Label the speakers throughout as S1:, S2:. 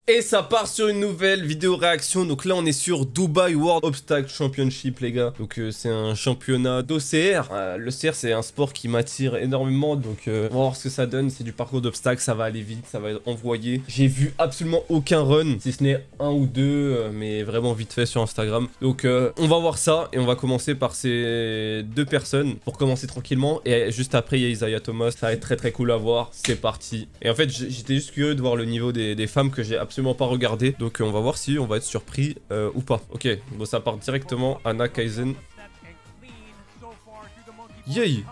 S1: Et ça part sur une nouvelle vidéo réaction. Donc là on est sur Dubai World Obstacle Championship les gars. Donc c'est un championnat d'OCR. Le CR c'est un sport qui m'attire énormément. Donc on va voir ce que ça donne. C'est du parcours d'obstacles, ça va aller vite, ça va être envoyé. J'ai vu absolument aucun run, si ce n'est un ou deux, mais vraiment vite fait sur Instagram. Donc on va voir ça et on va commencer par ces deux personnes pour commencer tranquillement. Et juste après il y a Isaiah Thomas. Ça va être très cool à voir. C'est parti. Et en fait j'étais juste curieux de voir le niveau des femmes que j'ai absolument pas regardé, donc on va voir si on va être surpris ou pas. Ok, bon ça part directement. Anna Kaizen. Yay.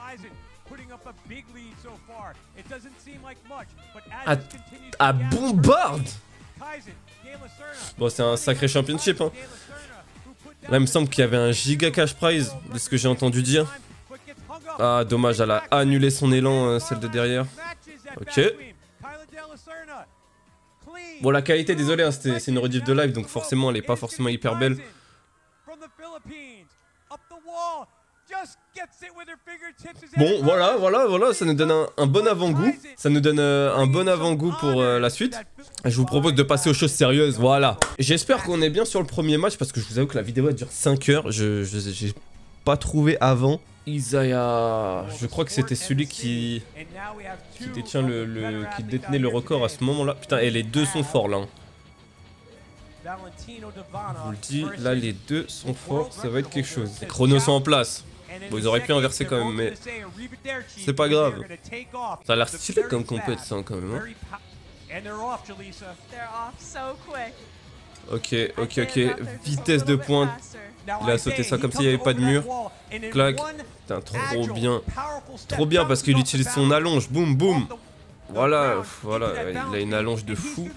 S1: À bombarde. Bon c'est un sacré championship hein. Là il me semble qu'il y avait un giga cash prize de ce que j'ai entendu dire. Ah dommage, elle a annulé son élan celle de derrière. Ok. Bon la qualité désolé hein, c'est une rediff de live donc forcément elle est pas forcément hyper belle. Bon voilà ça nous donne un bon avant-goût. Ça nous donne un bon avant-goût pour la suite. Je vous propose de passer aux choses sérieuses, voilà. J'espère qu'on est bien sur le premier match parce que je vous avoue que la vidéo elle dure 5 heures. J'ai pas trouvé avant. Isaiah, je crois que c'était celui qui détient qui détenait le record à ce moment-là. Putain, et les deux sont forts là. Je vous le dis, là les deux sont forts, ça va être quelque chose. Les chronos sont en place. Bon, ils auraient pu inverser quand même, mais c'est pas grave. Ça a l'air stylé comme compétition quand même. Hein. Ok, vitesse de pointe. Il a sauté ça comme s'il n'y avait pas de mur. Clac. Putain, trop bien. Trop bien parce qu'il utilise son allonge. Boum, boum. Voilà, il a une allonge de fou.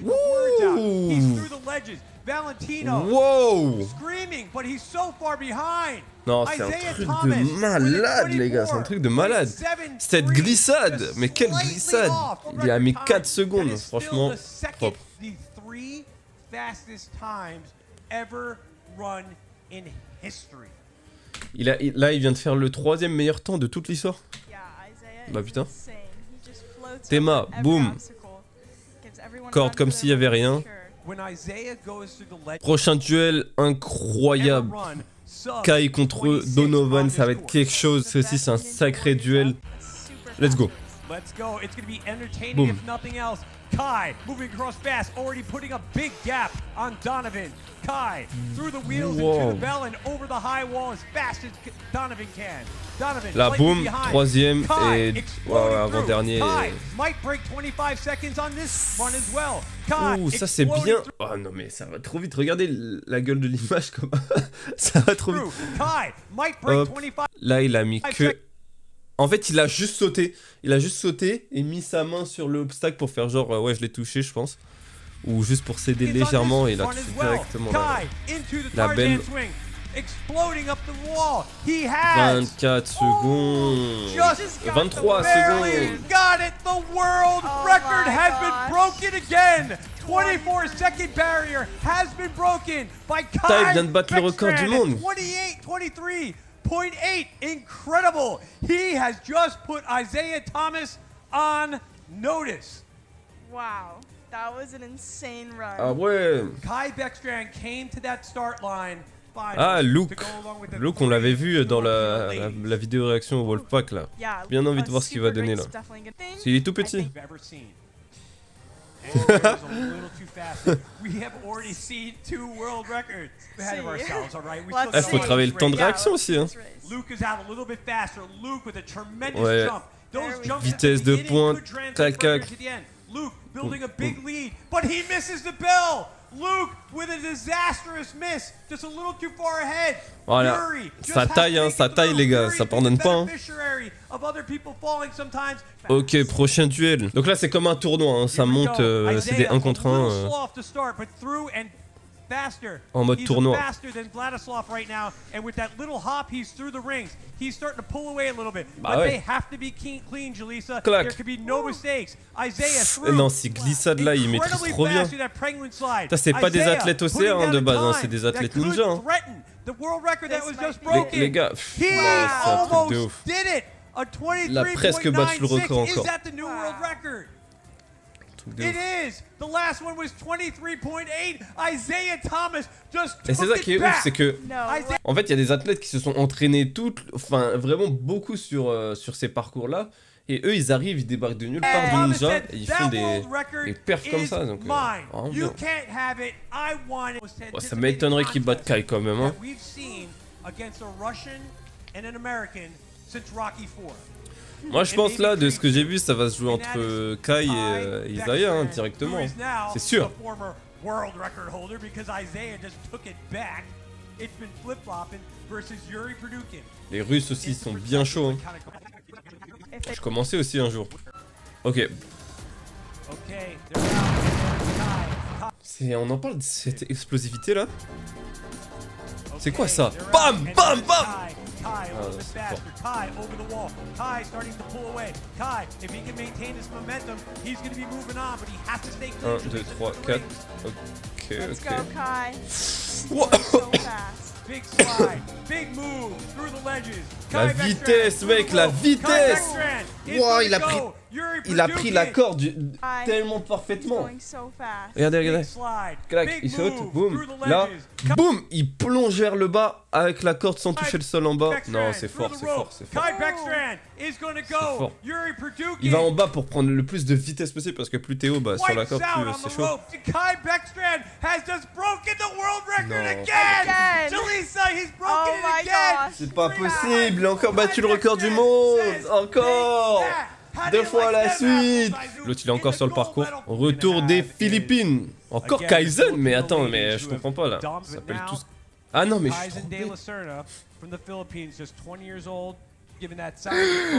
S1: Wow. Non, c'est un truc de malade, les gars. C'est un truc de malade. Cette glissade. Mais quelle glissade. Il a mis 4 secondes. Franchement, propre. Là, il vient de faire le 3e meilleur temps de toute l'histoire. Bah putain. Théma, boum. Corde comme s'il y avait rien. Prochain duel incroyable. Kai contre Donovan, ça va être quelque chose. Ceci, c'est un sacré duel. Let's go. Boum. Kai moving across fast, already putting a big gap on Donovan. Kai through the wheels into the bell and over the high wall as fast as Donovan can. Donovan, la boum, 3e et avant-dernier. Ouh, ça c'est bien. Oh non mais ça va trop vite. Regardez la gueule de l'image comme ça va trop vite. Hop. Là il a mis que. En fait, il a juste sauté. Il a juste sauté et mis sa main sur l'obstacle pour faire genre ouais, je l'ai touché, je pense. Ou juste pour céder légèrement et il a touché directement la belle. 24 secondes. 23 secondes. 24-second barrier has been broken by Kai. Vient de battre le record du monde. 0.8, incredible. He has just put Isaiah Thomas on notice.
S2: Wow, that was an insane run.
S1: Ah ouais.
S2: Kai Beckstrand came to that start line.
S1: Ah, Luke, on l'avait vu dans la vidéo réaction au Wolfpack là. Bien envie de voir ce qu'il va donner là. Il est tout petit. Il faut travailler le temps de réaction aussi hein. Ouais. Vitesse de pointe, tac tac. Voilà, ça taille les gars, ça pardonne pas hein. Ok, prochain duel. Donc là c'est comme un tournoi, hein. Ça monte, c'est des 1 contre 1 en mode tournoi. Bah ouais. Clac. Non, ces glissades là, ils maîtrisent trop bien. C'est pas des athlètes OCR hein, de base, hein. C'est des athlètes ninja. Hein. Les gars, c'est un truc de ouf. Il a presque battu le record encore. truc de ouf. Et c'est ça qui est ouf, c'est que
S2: No.
S1: en fait il y a des athlètes qui se sont entraînés enfin vraiment beaucoup sur ces parcours là. Et eux ils arrivent, ils débarquent de nulle part du ninja et ils font des perfs comme ça, donc vraiment bien. Bon, ça m'étonnerait qu'ils battent Kai quand même, hein. Moi je pense là, de ce que j'ai vu, ça va se jouer entre Kai et Isaiah hein, directement. C'est sûr. Les Russes aussi sont bien chauds. Hein. Je commençais aussi un jour. Ok. On en parle de cette explosivité là. C'est quoi ça? Bam bam bam. Ah, c'est fort. 1, 2, 3, 4. Ok,
S2: Let's go,
S1: ok.
S2: Kai.
S1: Wow.
S2: So fast.
S1: La vitesse, mec, la vitesse! Wow, il a pris la corde tellement parfaitement.
S2: Going so fast.
S1: Regardez, regardez. Clac, il saute, boum. Là, boum, il plonge vers le bas avec la corde sans toucher le sol en bas. Non, c'est fort, c'est fort, c'est fort. Fort. Il va en bas pour prendre le plus de vitesse possible parce que plus t'es haut, bah sur la corde, plus c'est chaud. Non.
S2: Oh my gosh.
S1: C'est pas possible, il a encore battu le record du monde. Encore. 2 fois à la suite. L'autre il est encore sur le parcours. Retour des Philippines. Encore Kaizen. Mais attends, mais je comprends pas là. Ça s'appelle tous... Ah non mais je suis trop bête.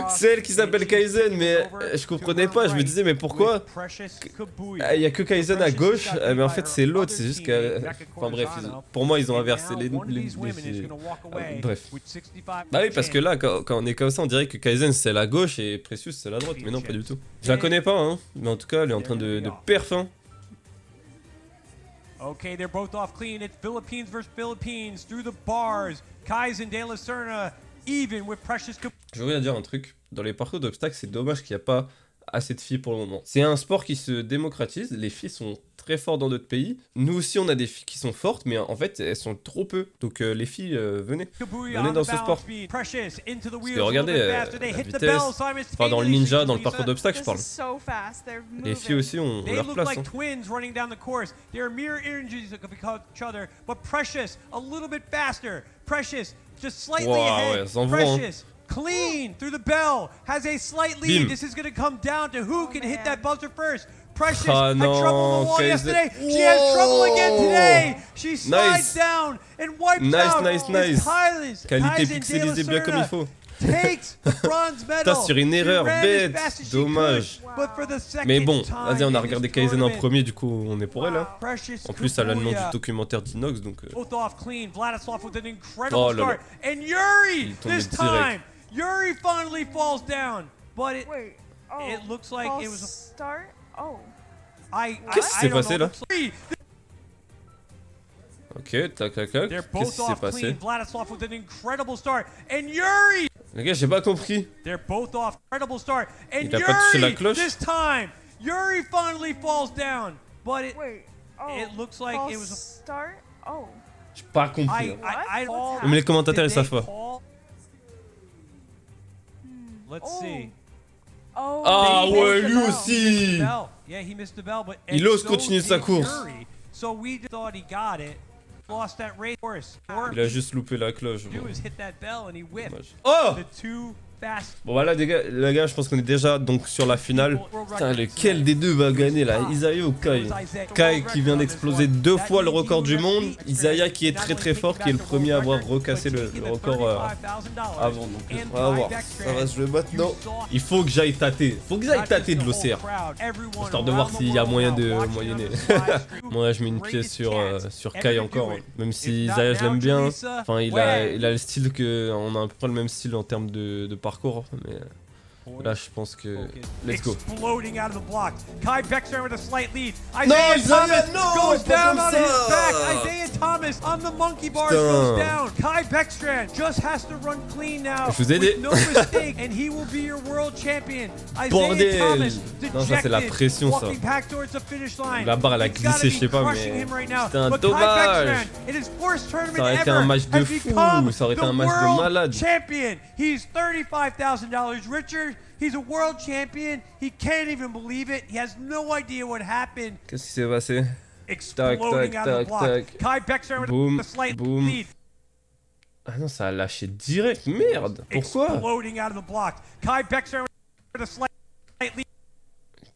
S1: C'est elle qui s'appelle Kaizen, mais je comprenais pas, je me disais mais pourquoi il y a que Kaizen à gauche, mais en fait c'est l'autre, c'est juste que... Enfin bref, pour moi ils ont inversé les... Bref. Bah oui parce que là quand on est comme ça on dirait que Kaizen c'est la gauche et Precious c'est la droite, mais non pas du tout. Je la connais pas hein, mais en tout cas elle est en train de perf hein.
S3: Okay, they're both off clean. It's Philippines versus Philippines through the bars. Kaizen De La Serna even with Precious.
S1: Je voudrais dire un truc. Dans les parcours d'obstacles, c'est dommage qu'il n'y a pas assez de filles pour le moment. C'est un sport qui se démocratise. Les filles sont très fortes dans d'autres pays. Nous aussi, on a des filles qui sont fortes, mais en fait, elles sont trop peu. Donc les filles, venez. Venez dans ce sport. Parce que regardez, la vitesse. Enfin, dans le ninja, dans le parcours d'obstacles, je parle. Les filles aussi ont leur place. Hein. Wow, ouais, ça envoie. Hein.
S3: Clean through the bell, has a slight lead.
S1: Bim.
S3: This is going to come down to who can hit that buzzer first. Precious had
S1: non,
S3: trouble on the wall
S1: Kaizen.
S3: yesterday. She has trouble again today. She slides
S1: Nice.
S3: down and wipes
S1: Nice,
S3: out
S1: nice,
S3: his
S1: nice. Qualité pixelisée bien comme il faut.
S3: Takes the bronze medal.
S1: Putain, sur une erreur
S3: She ran as
S1: bête,
S3: fast as she
S1: dommage.
S3: could, but for the second
S1: Mais bon,
S3: time
S1: vas-y, on a
S3: in
S1: regardé
S3: this
S1: Kaizen en
S3: tournament,
S1: premier, du coup on est pour elle. Hein.
S3: Precious
S1: En plus, elle a le nom du
S3: Kubuya.
S1: documentaire d'Inox, donc...
S3: Both off clean. Vladislav with an incredible
S1: Oh là là.
S3: start. And Yuri,
S1: Il est tombé
S3: this
S1: direct.
S3: time, Yuri finally falls down. But
S2: Wait. Oh.
S3: it looks like
S2: false
S3: it was a...
S2: start. Oh.
S1: Qu'est-ce qui s'est passé, là?
S3: They're
S1: Ok, tac, tac, tac. Qu'est-ce
S3: both
S1: qui s'est
S3: off
S1: passé?
S3: clean. Vladislav with an incredible start. And Yuri,
S1: Les gars, j'ai pas compris.
S3: they're both off incredible start. And
S1: Il a pas touché la
S3: Yuri,
S1: cloche?
S3: this time, Yuri finally falls down. But it,
S2: Wait. Oh.
S3: it looks like
S2: false
S3: it was a...
S2: start. Oh.
S1: J'ai pas compris. hein.
S3: I don't...
S1: Mais les commentateurs, ils
S3: Did they
S1: savent pas.
S3: call? Let's
S2: Oh.
S3: see.
S2: Oh.
S1: Ah
S2: he
S1: ouais,
S2: missed the
S1: lui
S2: bell.
S1: aussi.
S3: Bell. Yeah, he missed the bell, but
S1: Il
S3: and
S1: ose
S3: so
S1: continuer sa
S3: did
S1: course.
S3: Yuri. So we thought he got it. Lost that race course.
S1: Il a juste loupé la cloche.
S3: Do
S1: Bon,
S3: is hit that bell and he whipped
S1: dommage. Oh!
S3: the two fast.
S1: Bon voilà les gars, je pense qu'on est déjà donc sur la finale. Putain, lequel des deux va gagner là, Isaiah ou Kai? Kai qui vient d'exploser 2 fois le record du monde, Isaiah qui est très très fort, qui est le premier à avoir recassé le record avant. Donc on va voir, ça va se jouer maintenant. Il faut que j'aille tâter, de l'OCR, histoire de voir s'il y a moyen de moyenner. Moi je mets une pièce sur Kai encore, hein. Même si Isaiah je l'aime bien. Enfin il a le style que, on a à peu près le même style en termes de parcours, mais Là, je pense que... Let's go.
S3: Exploding out of the block. Kai Beckstrom with a slight lead.
S1: Non,
S3: Isaiah
S1: Isaiah, non,
S3: goes
S1: pas
S3: down
S1: comme
S3: on
S1: ça.
S3: his back. Isaiah Thomas on the monkey bars
S1: Putain.
S3: goes down. Kai Beckstrom just has to run clean now.
S1: Je vous ai
S3: with
S1: dit.
S3: no mistake, and he will be your world champion. Isaiah
S1: Bordel.
S3: Thomas,
S1: Non, ça, c'est la
S3: dejected,
S1: pression, ça.
S3: walking back towards the finish line.
S1: La barre, elle a
S3: It's gotta
S1: glissé,
S3: be
S1: je sais pas,
S3: crushing
S1: mais...
S3: him right now.
S1: Putain,
S3: But Kai
S1: dommage.
S3: Beckstrom, in his first tournament
S1: Ça aurait été
S3: ever,
S1: un match de
S3: has
S1: fou.
S3: become
S1: Ça aurait été
S3: the
S1: un match de
S3: world
S1: malade.
S3: champion. He's $35,000 richer. He's a world champion. He can't even believe it. He has no idea what happened.
S1: Qu'est-ce qui s'est passé?
S3: Exploding
S1: tac,
S3: out of the
S1: tac,
S3: block.
S1: tac.
S3: Kai Beckstrom with
S1: Boum,
S3: a slight
S1: boum.
S3: lead.
S1: Ah non, ça a lâché direct. Merde. Pourquoi?
S3: Exploding out of the block. Kai Beckstrom with a slight lead.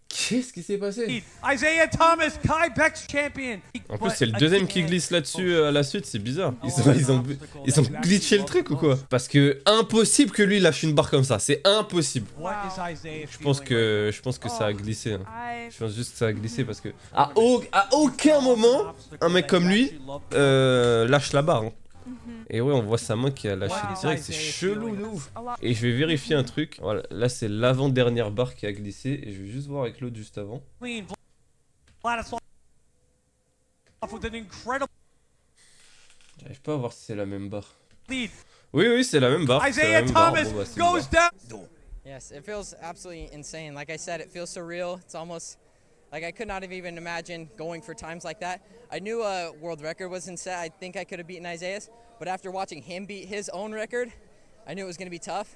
S1: Qu'est-ce qui s'est passé?
S3: Isaiah Thomas, Kai Beck's champion.
S1: En plus, c'est le deuxième qui glisse là-dessus à la suite, c'est bizarre. Ils ont glitché le truc ou quoi? Parce que impossible que lui lâche une barre comme ça, c'est impossible.
S3: What is Isaiah
S1: Je pense que ça a glissé. Hein.
S2: I
S1: Je pense juste que ça a glissé parce que à aucun moment un mec comme lui lâche la barre. Hein. Et ouais, on voit sa main qui a lâché direct, c'est chelou de ouf.
S2: a lot.
S1: Et je vais vérifier un truc. Voilà, là c'est l'avant-dernière barre qui a glissé et je vais juste voir avec l'autre juste avant.
S3: clean. Vladislav with an incredible
S1: J'arrive pas à voir si c'est la même barre.
S3: lead.
S1: Oui, c'est la même barre. c'est la
S3: Isaiah
S1: même barre.
S3: Thomas
S1: Bon, bah, c'est une
S3: goes
S1: barre.
S3: down.
S4: Yes, it feels absolutely insane. Like I said, it feels surreal. It's almost like I could not have even imagined going for times like that. I knew a world record wasn't set. I think I could have beaten Isaiah's, but after watching him beat his own record, I knew it was going to be tough.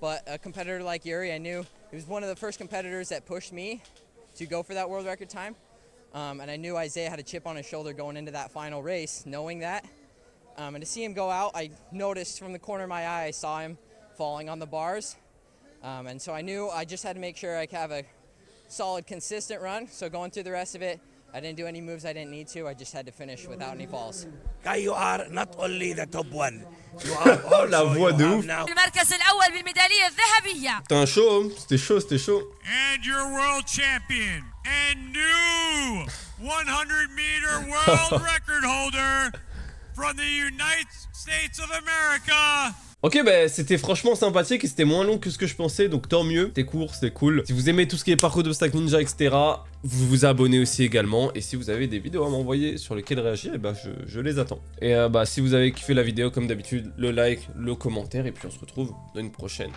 S4: But a competitor like Yuri, I knew he was one of the first competitors that pushed me to go for that world record time. And I knew Isaiah had a chip on his shoulder going into that final race, knowing that. And to see him go out, I noticed from the corner of my eye, I saw him falling on the bars. And so I knew I just had to make sure I could have a solid, consistent run. So going through the rest of it, I didn't do any moves I didn't need to. I just had to finish without any falls.
S5: Kai, you are not only the top one. You are also,
S1: La voix de
S5: you have
S1: ouf.
S5: now
S6: المركز الأول بالميدالية الذهبية.
S1: C'était un show, hein. C'était chaud.
S3: And your world champion and new 100-meter world record holder from the United States of America.
S1: Ok, bah c'était franchement sympathique et c'était moins long que ce que je pensais, donc tant mieux. C'était court, c'était cool. Si vous aimez tout ce qui est parcours d'obstacles ninja, etc., vous vous abonnez aussi également. Et si vous avez des vidéos à m'envoyer sur lesquelles réagir, et bah je les attends. Et bah si vous avez kiffé la vidéo, comme d'habitude, le like, le commentaire, et puis on se retrouve dans une prochaine.